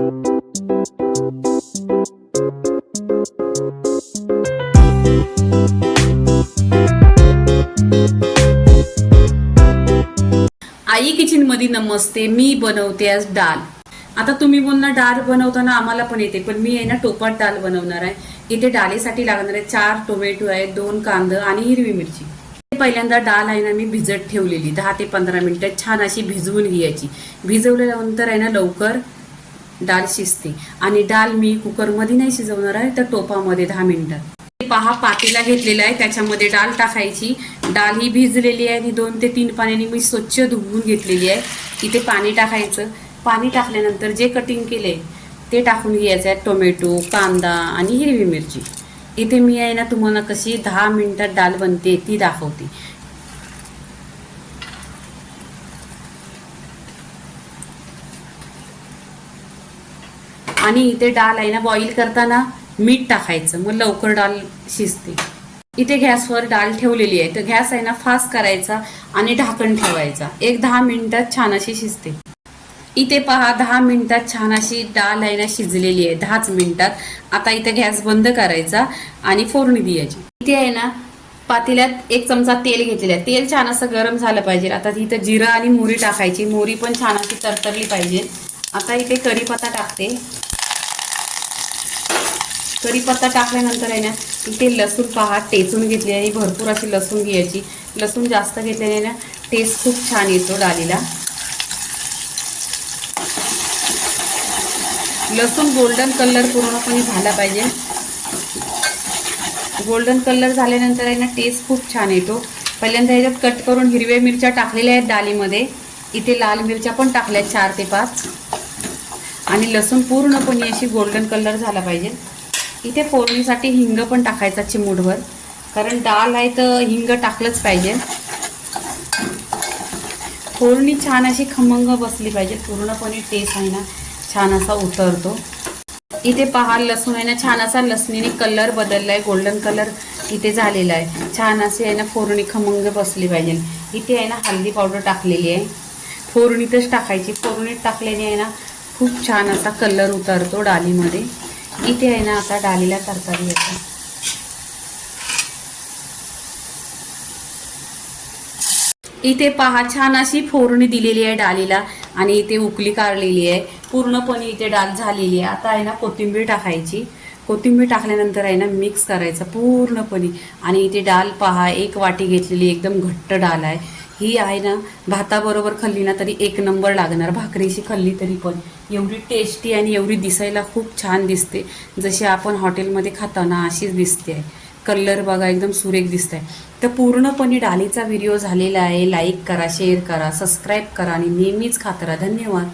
आई kitchen मध्ये नमस्ते. मी बनवते आज डाळ. आता तुम्ही बोलणार डाळ बनवताना आम्हाला पण येते, पण मी आहे ना टोपात डाळ बनवणार आहे. इथे डाळीसाठी लागणार आहे 4 टोमॅटो आहेत, 2 कांदा आणि हिरवी मिरची. पहिल्यांदा डाळ आहे ना मी भिजत ठेवलेली 10 ते 15 मिनिटं छान अशी भिजवून घ्यायची. भिजवल्यानंतर आहे ना लवकर डाळ शिजते. आणि डाळ मी कुकरमध्ये नाही शिजवणार आहे, तर टोपामध्ये 10 मिनिटात. पहा पातेला घेतलेला आहे, त्याच्यामध्ये डाळ टाकायची. डाळ ही भिजलेली आहे आणि 2 ते 3 पाण्याने मी स्वच्छ धुवून घेतलेली आहे. इथे पाणी टाकायचं. पाणी टाकल्यानंतर जे कटिंग केले ते टाकून घ्यायचं आहे. टोमॅटो, कांदा आणि हिरवी मिरची. इथे मी आहे ना तुम्हाला कशी 10 मिनिटात डाळ बनते ती दाखवते. आणि इथे डाळ आहे ना बॉईल करताना मीठ टाकायचं, मग लवकर डाळ शिजते. इथे गॅसवर डाळ ठेवलेली आहे, तर गॅस आहे ना फास्ट करायचा आणि ढाकण ठेवायचा. 10 मिनिटात छान अशी शिजते. इथे पहा 10 मिनिटात छान अशी डाळ आहे ना शिजलेली आहे, 10च मिनिटात. आता इथे गॅस बंद करायचा आणि फोडणी द्यायची. इथे आहे ना पातेल्यात 1 चमचा तेल घेतलेलं आहे. तेल छान असं गरम झालं पाहिजे. आता इथं जिरा आणि मोहरी टाकायची. मोहरी पण छान अशी तरतरली पाहिजे. आता इथे कढीपत्ता टाकते. कढीपत्ता टाकल्यानंतर आहे ना इथे लसूण पहा टेचून घेतली आणि भरपूर अशी लसूण घ्यायची. लसूण जास्त घेतल्याने ना टेस्ट खूप छान येतो डाळीला. लसूण गोल्डन कलर पूर्णपणे झाला पाहिजे. गोल्डन कलर झाल्यानंतर आहे ना टेस्ट खूप छान येतो. पहिल्यांदा ह्याच्यात कट करून हिरव्या मिरच्या टाकलेल्या आहेत डाळीमध्ये. इथे लाल मिरच्या पण टाकल्या 4 ते 5. आणि लसूण पूर्णपणे अशी गोल्डन कलर झाला पाहिजे. इथे फोडणीसाठी हिंग पण टाकायचा चिमूटभर, कारण डाळ आहे तर हिंग टाकलंच पाहिजे. फोडणी छान अशी खमंग बसली पाहिजे. पूर्णपणे टेस्ट आहे ना छान असा उतरतो. इथे पहा लसूण आहे ना छान असा लसणीने कलर बदलला आहे, गोल्डन कलर इथे झालेला आहे. छान अशी आहे ना फोडणी खमंग बसली पाहिजे. इथे आहे ना हळदी पावडर टाकलेली आहे. फोडणीतच टाकायची. फोडणीत टाकल्याने आहे ना खूप छान असा कलर उतरतो डाळीमध्ये. इथे आहे ना आता डाळीला तरकारी येते. इथे पहा छान अशी फोडणी दिलेली आहे डाळीला आणि इथे उकली काढलेली आहे. पूर्णपणे इथे डाळ झालेली आहे. आता आहे ना कोथिंबीर टाकायची. कोथिंबीर टाकल्यानंतर आहे ना मिक्स करायचं पूर्णपणे. आणि इथे डाळ पहा 1 वाटी घेतलेली, एकदम घट्ट डाळ आहे. ही आहे ना भाताबरोबर खाल्ली ना तरी 1 नंबर लागणार. भाकरीशी खाल्ली तरी पण एवढी टेस्टी आणि एवढी दिसायला खूप छान दिसते. जशी आपण हॉटेलमध्ये खातो ना अशीच दिसते. कलर बघा एकदम सुरेख दिसत आहे. तर पूर्णपणे डाळीचा व्हिडिओ झालेला आहे. लाईक करा, शेअर करा, सबस्क्राईब करा आणि नेहमीच खात राहा. धन्यवाद.